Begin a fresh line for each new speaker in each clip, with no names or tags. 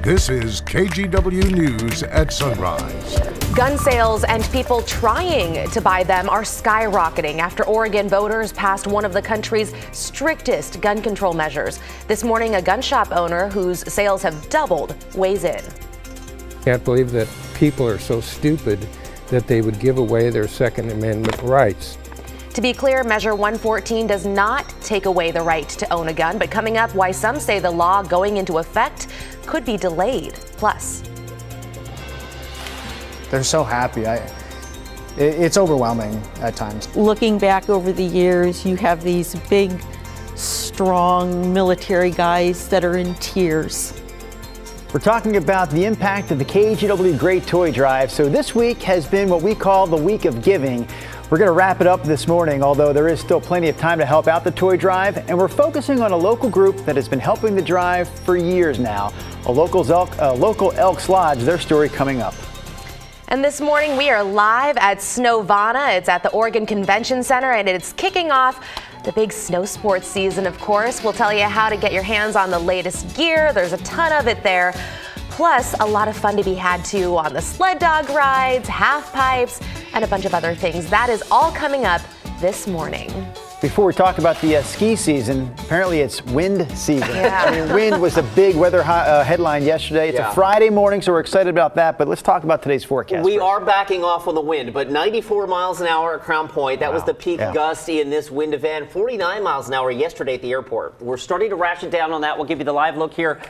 This is KGW News at Sunrise.
Gun sales and people trying to buy them are skyrocketing after Oregon voters passed one of the country's strictest gun control measures. This morning, a gun shop owner whose sales have doubled weighs in.
Can't believe that people are so stupid that they would give away their Second Amendment rights.
To be clear, Measure 114 does not take away the right to own a gun, but coming up, why some say the law going into effect could be delayed. Plus,
they're so happy. It's overwhelming at times.
Looking back over the years, you have these big, strong military guys that are in tears.
We're talking about the impact of the KGW Great Toy Drive. So this week has been what we call the week of giving. We're going to wrap it up this morning, although there is still plenty of time to help out the toy drive. And we're focusing on a local group that has been helping the drive for years now. A local Elks Lodge, their story coming up.
And this morning we are live at Snowvana. It's at the Oregon Convention Center and it's kicking off the big snow sports season, of course. We'll tell you how to get your hands on the latest gear. There's a ton of it there. Plus, a lot of fun to be had too on the sled dog rides, half pipes, and a bunch of other things. That is all coming up this morning.
Before we talk about the ski season, apparently it's wind season.
Yeah.
I mean, wind was a big weather headline yesterday. It's a Friday morning, so we're excited about that. But let's talk about today's forecast.
We are backing off on the wind, but 94 miles an hour at Crown Point. That was the peak gust in this wind event. 49 miles an hour yesterday at the airport. We're starting to ratchet down on that. We'll give you the live look here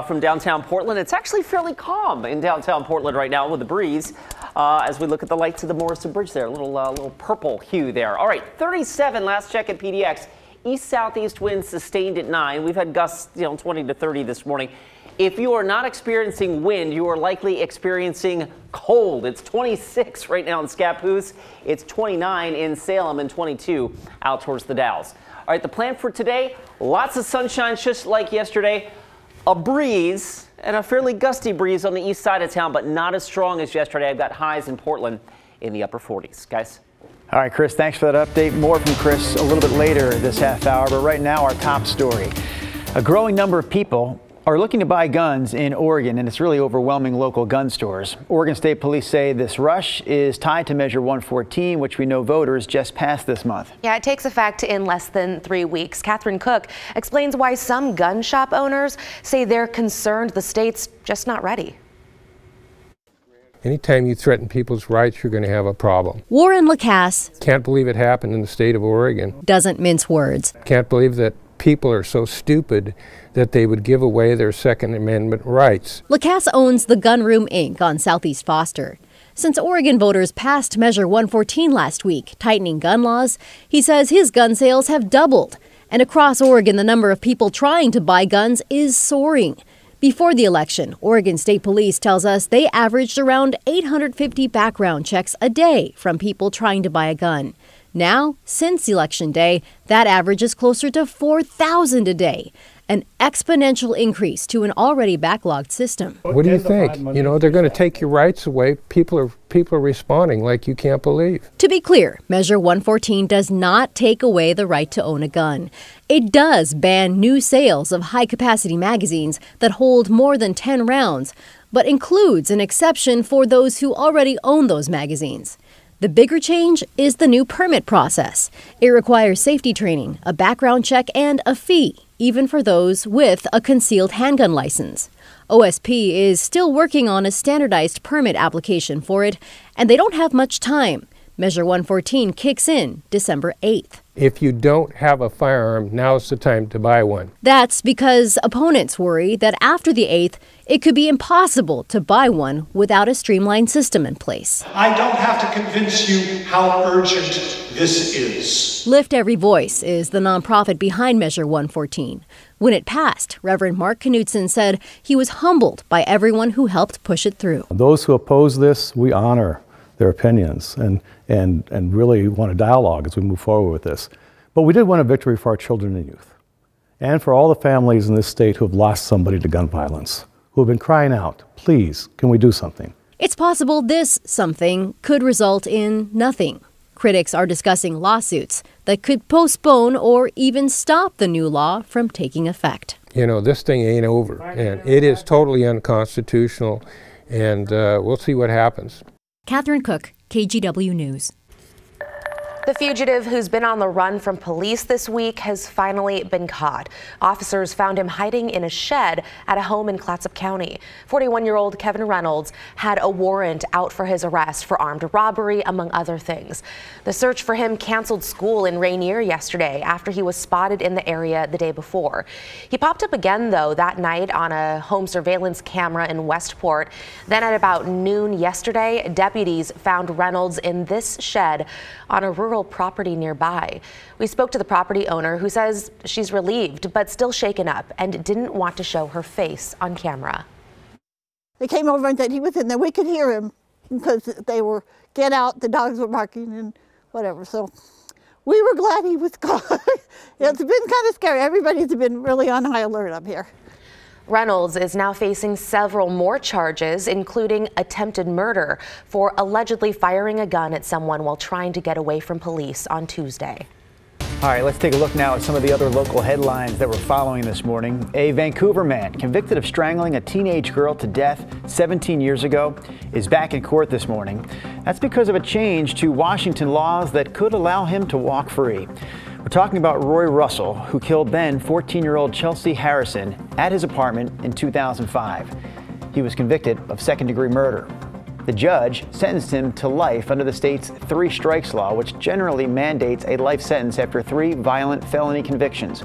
from downtown Portland. It's actually fairly calm in downtown Portland right now with the breeze as we look at the lights of the Morrison Bridge there. A little purple hue there. All right, 37 last check at PDX. East-southeast winds sustained at 9. We've had gusts, 20 to 30 this morning. If you are not experiencing wind, you are likely experiencing cold. It's 26 right now in Scappoose. It's 29 in Salem and 22 out towards the Dalles. All right, the plan for today, lots of sunshine just like yesterday. A breeze and a fairly gusty breeze on the east side of town, but not as strong as yesterday. I've got highs in Portland in the upper 40s. Guys.
All right, Chris, thanks for that update. More from Chris a little bit later this half hour, but right now our top story. A growing number of people are looking to buy guns in Oregon, and it's really overwhelming local gun stores. Oregon State Police say this rush is tied to Measure 114, which we know voters just passed this month.
Yeah, it takes effect in less than 3 weeks. Catherine Cook explains why some gun shop owners say they're concerned the state's just not ready.
Anytime you threaten people's rights, you're going to have a problem.
Warren Lacasse
Can't believe it happened in the state of Oregon.
doesn't mince words.
Can't believe that people are so stupid that they would give away their Second Amendment rights.
Lacasse owns the Gun Room Inc. on Southeast Foster. Since Oregon voters passed Measure 114 last week, tightening gun laws, he says his gun sales have doubled. And across Oregon, the number of people trying to buy guns is soaring. Before the election, Oregon State Police tells us they averaged around 850 background checks a day from people trying to buy a gun. Now, since Election Day, that average is closer to 4,000 a day, an exponential increase to an already backlogged system.
What do you think? They're going to take your rights away. People are responding like you can't believe.
To be clear, Measure 114 does not take away the right to own a gun. It does ban new sales of high-capacity magazines that hold more than 10 rounds, but includes an exception for those who already own those magazines. The bigger change is the new permit process. It requires safety training, a background check, and a fee, even for those with a concealed handgun license. OSP is still working on a standardized permit application for it, and they don't have much time. Measure 114 kicks in December 8th.
If you don't have a firearm, now's the time to buy one.
That's because opponents worry that after the 8th, it could be impossible to buy one without a streamlined system in place.
I don't have to convince you how urgent this is.
Lift Every Voice is the nonprofit behind Measure 114. When it passed, Reverend Mark Knutson said he was humbled by everyone who helped push it through.
Those who oppose this, we honor their opinions and really want to dialogue as we move forward with this. But we did win a victory for our children and youth, and for all the families in this state who have lost somebody to gun violence, who have been crying out, please, can we do something?
It's possible this something could result in nothing. Critics are discussing lawsuits that could postpone or even stop the new law from taking effect.
you know, this thing ain't over, and it is totally unconstitutional, and we'll see what happens.
Catherine Cook, KGW News.
The fugitive who's been on the run from police this week has finally been caught. Officers found him hiding in a shed at a home in Clatsop County. 41-year-old Kevin Reynolds had a warrant out for his arrest for armed robbery, among other things. The search for him canceled school in Rainier yesterday after he was spotted in the area the day before. He popped up again, though, that night on a home surveillance camera in Westport. Then at about noon yesterday, deputies found Reynolds in this shed on a rural property nearby. We spoke to the property owner, who says she's relieved but still shaken up and didn't want to show her face on camera.
They came over and said he was in there. We could hear him because they were, get out, the dogs were barking and whatever. So we were glad he was gone. It's been kind of scary. Everybody's been really on high alert up here.
Reynolds is now facing several more charges, including attempted murder for allegedly firing a gun at someone while trying to get away from police on Tuesday.
All right, let's take a look now at some of the other local headlines that we're following this morning. A Vancouver man convicted of strangling a teenage girl to death 17 years ago is back in court this morning. That's because of a change to Washington laws that could allow him to walk free. We're talking about Roy Russell, who killed then 14-year-old Chelsea Harrison at his apartment in 2005. He was convicted of second-degree murder. The judge sentenced him to life under the state's 3 strikes law, which generally mandates a life sentence after 3 violent felony convictions.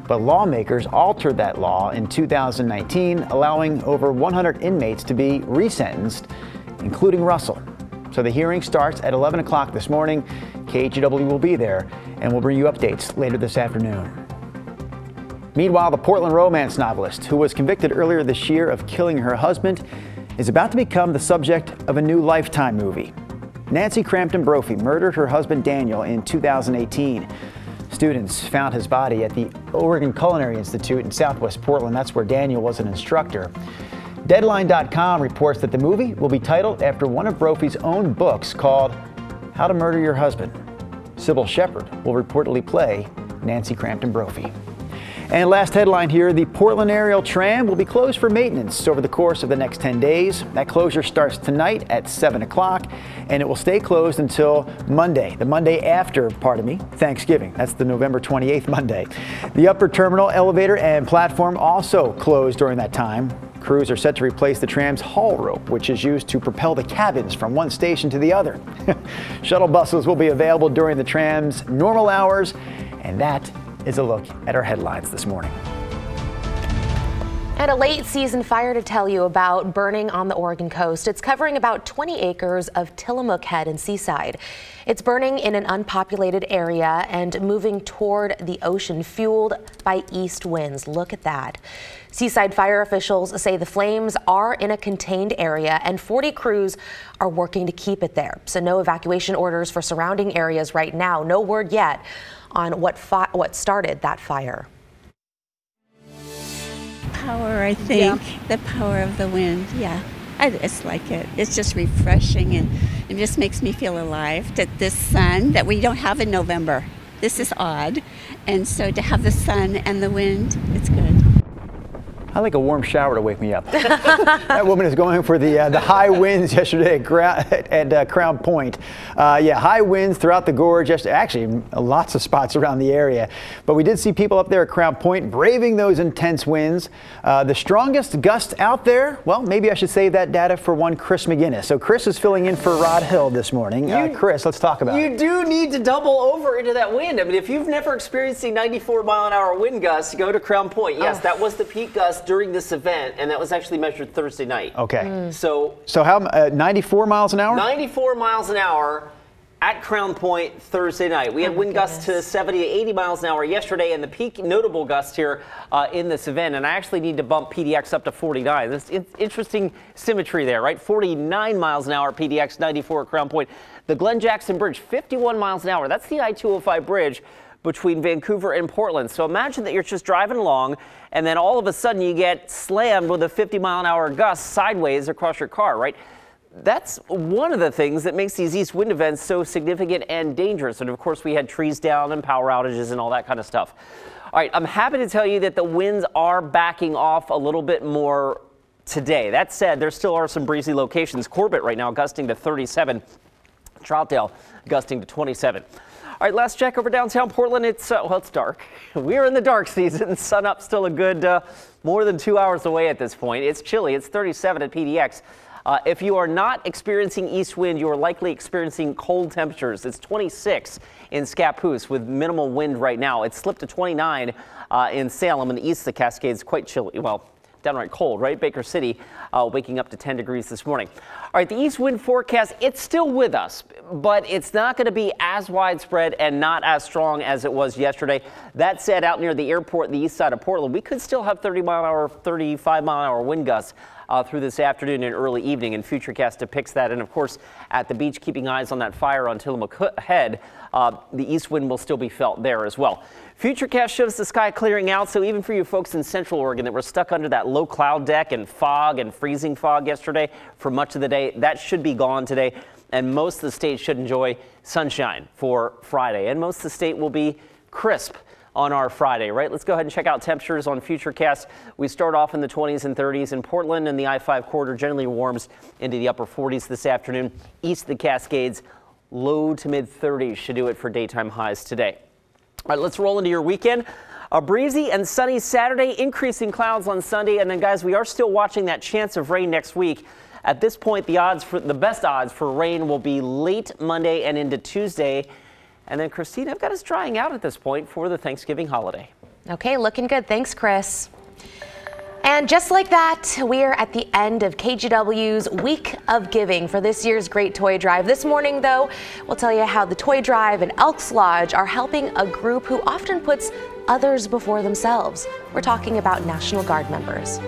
But lawmakers altered that law in 2019, allowing over 100 inmates to be resentenced, including Russell. So the hearing starts at 11 o'clock this morning. KGW will be there, and we'll bring you updates later this afternoon. Meanwhile, the Portland romance novelist, who was convicted earlier this year of killing her husband, is about to become the subject of a new Lifetime movie. Nancy Crampton Brophy murdered her husband Daniel in 2018. Students found his body at the Oregon Culinary Institute in Southwest Portland. That's where Daniel was an instructor. Deadline.com reports that the movie will be titled after one of Brophy's own books called How to Murder Your Husband. Sybil Shepherd will reportedly play Nancy Crampton Brophy. And last headline here, the Portland Aerial Tram will be closed for maintenance over the course of the next 10 days. That closure starts tonight at 7 o'clock, and it will stay closed until Monday, the Monday after, Thanksgiving. That's the November 28th Monday. The upper terminal, elevator, and platform also closed during that time. Crews are set to replace the tram's haul rope, which is used to propel the cabins from one station to the other. Shuttle buses will be available during the tram's normal hours, and that is a look at our headlines this morning.
And a late season fire to tell you about burning on the Oregon coast. It's covering about 20 acres of Tillamook Head and Seaside. It's burning in an unpopulated area and moving toward the ocean, fueled by east winds. Look at that. Seaside fire officials say the flames are in a contained area and 40 crews are working to keep it there. So no evacuation orders for surrounding areas right now. No word yet on what started that fire.
Power, I think. Yeah. The power of the wind, yeah. I just like it. It's just refreshing, and it just makes me feel alive. That this sun that we don't have in November, this is odd. And so to have the sun and the wind, it's good.
I like a warm shower to wake me up. That woman is going for the high winds yesterday at Crown Point. Yeah, high winds throughout the gorge. Actually, lots of spots around the area. But we did see people up there at Crown Point braving those intense winds. The strongest gust out there, well, maybe I should save that data for one Chris McGinnis. So Chris is filling in for Rod Hill this morning. Chris, let's talk about it.
You do need to double over into that wind. I mean, if you've never experienced a 94-mile-an-hour wind gust, go to Crown Point. Yes, that was the peak gust during this event, and that was actually measured Thursday night.
Okay.
So
how 94 miles an hour?
94 miles an hour at Crown Point Thursday night. We had wind gusts to 70 to 80 miles an hour yesterday, and the peak notable gust here in this event. And I actually need to bump PDX up to 49. It's interesting symmetry there, right? 49 miles an hour PDX, 94 at Crown Point. The Glen Jackson Bridge, 51 miles an hour. That's the I-205 bridge between Vancouver and Portland. So imagine that you're just driving along and then all of a sudden you get slammed with a 50-mile-an-hour gust sideways across your car, right? That's one of the things that makes these east wind events so significant and dangerous. And of course we had trees down and power outages and all that kind of stuff. All right, I'm happy to tell you that the winds are backing off a little bit more today. That said, there still are some breezy locations. Corbett right now gusting to 37. Troutdale gusting to 27. All right, last check over downtown Portland. It's dark. We're in the dark season. Sun up still a good more than 2 hours away at this point. It's chilly. It's 37 at PDX. If you are not experiencing east wind, you are likely experiencing cold temperatures. It's 26 in Scappoose with minimal wind right now. It's slipped to 29 in Salem and the east of the Cascades. Quite chilly. Well, downright cold, right? Baker City waking up to 10 degrees this morning. All right, the east wind forecast, it's still with us, but it's not going to be as widespread and not as strong as it was yesterday. That said, out near the airport, the east side of Portland, we could still have 35-mile an hour wind gusts through this afternoon and early evening, and Futurecast depicts that. And of course, at the beach, keeping eyes on that fire on Tillamook Head, the east wind will still be felt there as well. Futurecast shows the sky clearing out, so even for you folks in Central Oregon that were stuck under that low cloud deck and fog and freezing fog yesterday for much of the day, that should be gone today, and most of the state should enjoy sunshine for Friday, and most of the state will be crisp on our Friday, right? Let's go ahead and check out temperatures on Futurecast. We start off in the 20s and 30s in Portland, and the I-5 corridor generally warms into the upper 40s this afternoon. East of the Cascades, low to mid 30s should do it for daytime highs today. All right, let's roll into your weekend. A breezy and sunny Saturday, increasing clouds on Sunday, and then guys, we are still watching that chance of rain next week. At this point, the best odds for rain will be late Monday and into Tuesday. And then, Christine, I've got us drying out at this point for the Thanksgiving holiday.
Okay, looking good. Thanks, Chris. And just like that, we are at the end of KGW's Week of Giving for this year's Great Toy Drive. This morning, though, we'll tell you how the Toy Drive and Elks Lodge are helping a group who often puts others before themselves. We're talking about National Guard members.